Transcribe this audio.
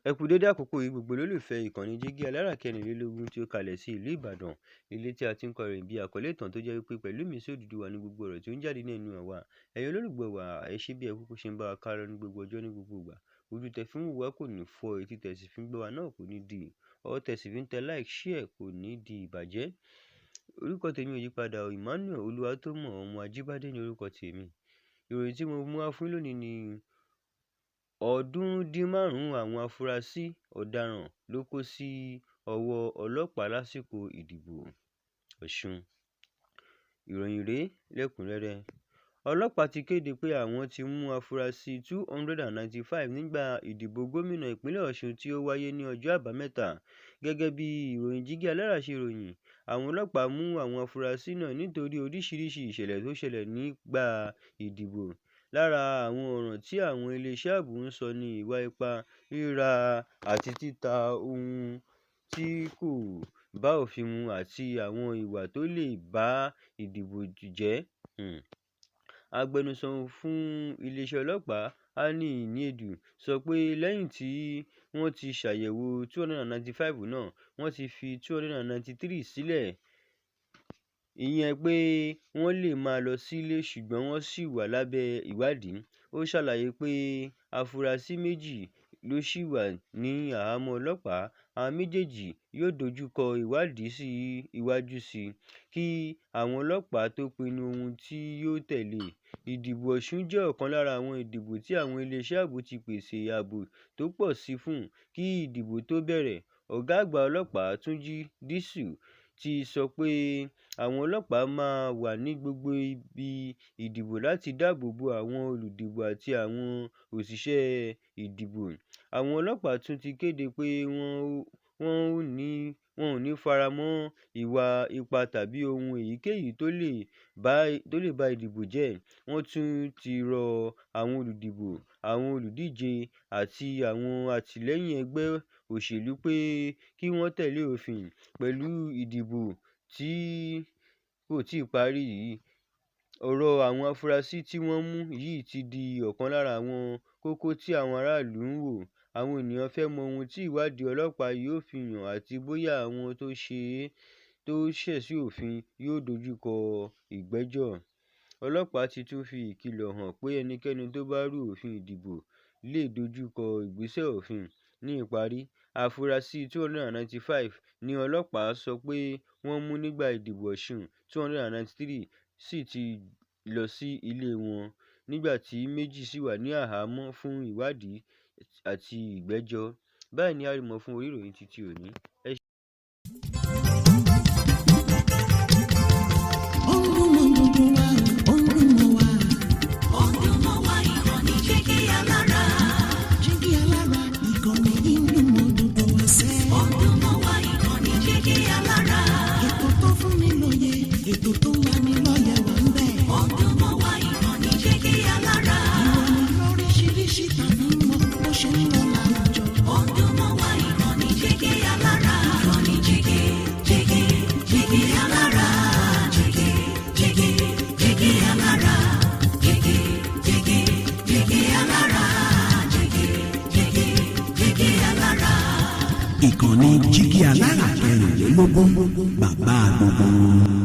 Ẹ kú dédé àkókò yìí gbogbo olólùfẹ́ ìkànnì Jígí Alára kẹrìnlélógún tí ó kalẹ̀ sí ìlú Ìbàdàn, ilé tí a ti ń kọ ìròyìn bí àkọlé ìtàn tó jẹ́ wípé Pẹ̀lúmi sí Odùduwà ní gbogbo ọ̀rọ̀ tí ó ń jáde ní ẹnu àwa. Ẹ̀yin olólùgbọ́ wa, ẹ ṣé bí ẹ kúkú ṣe ń bá wa ká lọ ní gbogbo ọjọ́ ní gbogbo ìgbà. Ojú tẹ́ fi ń wò wá kò ní fọ́, etí tẹ́ sì fi ń gbọ́ wa náà kò ní di. Ọwọ́ tẹ́ sì fi ń tẹ like, share kò ní di ìbàjẹ́. Orúkọ tèmi ò yípadà, Emmanuel Olúwatómọ̀ ọmọ Ajíbádé ní orúkọ tèmi. Ìròyìn tí mo mú wá fún lónìí ni 15 àwọn afurasí ọ̀daràn ló kó sí ọwọ́ ọlọ́pàá lásìkò ìdìbò Ọ̀ṣun. Ìròyìn rèé lẹ́kùnrẹ́rẹ́. Ọlọ́pàá ti kéde pé àwọn ti mú afurasí 295 nígbà ìdìbò gómìnà ìpínlẹ̀ Ọ̀ṣun tí ó wáyé ní ọjọ́ Àbámẹ́ta. Gẹ́gẹ́ bí ìròyìn Jígí Alára ṣe ròyìn, àwọn ọlọ́pàá mú àwọn afurasí náà nítorí oríṣiríṣi ìṣẹ̀lẹ̀ tó ṣẹlẹ̀ nígbà ìdìbò. Lára àwọn ọ̀ràn tí àwọn iléeṣẹ́ ààbò ń sọ ni ìwà ipá, ríra àti títa ohun tí kò bá òfin mu àti àwọn ìwà tó lè bá ìdìbò jẹ́. Agbẹnusọ fún iléeṣẹ́ ọlọ́pàá Annie Nyedu sọ pé lẹ́yìn tí wọ́n ti ṣàyẹ̀wò 295 náà, wọ́n ti fi 293 sílẹ̀. Ìyẹn pé wọ́n lè máa lọ sílé ṣùgbọ́n wọ́n ṣì wà lábẹ́ ìwádìí. Ó ṣàlàyé pé afurasí méjì ló ṣì wà ní àhámọ́ ọlọ́pàá. Àwọn méjèèjì yóò dojú kọ ìwádìí sí iwájú sí kí àwọn ọlọ́pàá tó pinnu ohun tí yóò tẹ̀lé. Ìdìbò Ọ̀ṣun jẹ́ ọ̀kan lára àwọn ìdìbò tí àwọn iléeṣẹ́ ààbò ti pèsè ààbò tó pọ̀ sí fún kí ìdìbò tó bẹ̀rẹ̀. Ọ̀gá àgbà ọlọ́pàá Túnjí Dísù ti sọ pé àwọn ọlọ́pàá máa wà ní gbogbo ibi ìdìbò láti dáàbò bo àwọn olùdìbò àti àwọn òṣìṣẹ́ ìdìbò. Àwọn ọlọ́pàá tún ti kéde pé wọn ò ní faramọ́ ìwà ipá tàbí ohun èyíkéyìí tó lè ba ìdìbò jẹ́. Wọ́n tún ti rọ àwọn olùdìbò, àwọn olùdíje àti àwọn àtìlẹ́yìn ẹgbẹ́ òṣèlú pé kí wọ́n tẹ̀lé òfin. Pẹ̀lú ìdìbò tí kò tíì parí yìí, ọ̀rọ̀ àwọn afurasí tí wọ́n mú yìí ti di ọ̀kan lára àwọn kókó tí àwọn aráàlú ń wò. Àwọn ènìyàn fẹ́ mọ ohun tí ìwádìí ọlọ́pàá yóò fi hàn àti bóyá àwọn tó ṣẹ̀ sí òfin yóò dojú kọ ìgbẹ́jọ́. Ọlọ́pàá ti tún fi ìkìlọ̀ hàn pé ẹnikẹ́ni tó bá rú òfin ìdìbò lè dojú kọ ìgbésẹ̀ òfin. Ní ìparí, afurasí 295 ni ọlọ́pàá sọ pé wọ́n mú nígbà ìdìbò Ọ̀ṣun. 293 sì ti lọ sí ilé wọn, nígbà tí méjì sì wà ní àhámọ́ fún ìwádìí àti ìgbẹ́jọ́. Báyìí ni a rí mọ́ fún orí ìròyìn títí òní. Ìkànnì Jígí Alára kẹrìnlélógún, bàbá gbogbo.